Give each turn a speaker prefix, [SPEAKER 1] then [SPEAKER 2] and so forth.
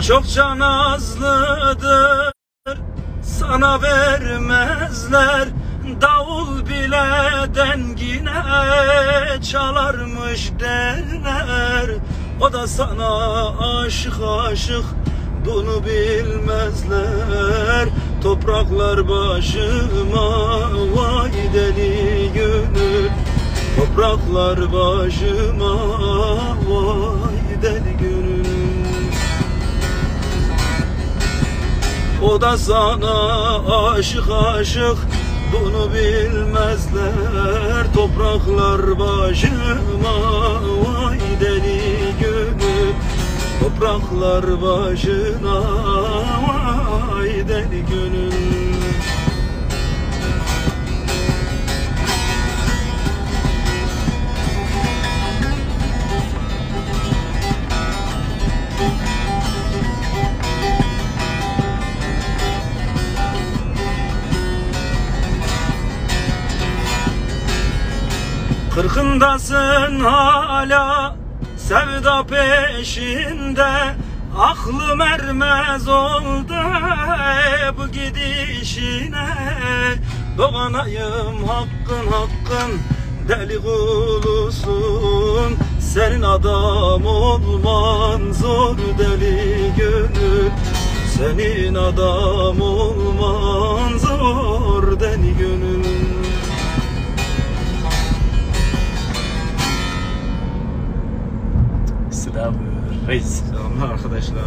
[SPEAKER 1] O çokça nazlıdır, sana vermezler. Davul bile dengine çalarmış derler. O da sana aşık aşık, bunu bilmezler. Topraklar başıma, vay deli gönül. Topraklar başıma, vay deli gönül. O da sana aşık aşık, bunu bilmezler. Topraklar başıma, vay deli gönül. Topraklar başına, vay deli gönül. Kırkındasın hala, sevda peşinde. Aklım ermez oldu bu gidişine. Doğanayım hakkın hakkın, deli kulusun. Senin adam olman zor deli gönül. Senin adam olman zor deli gönül.
[SPEAKER 2] Selam reis.
[SPEAKER 1] Selamlar arkadaşlar.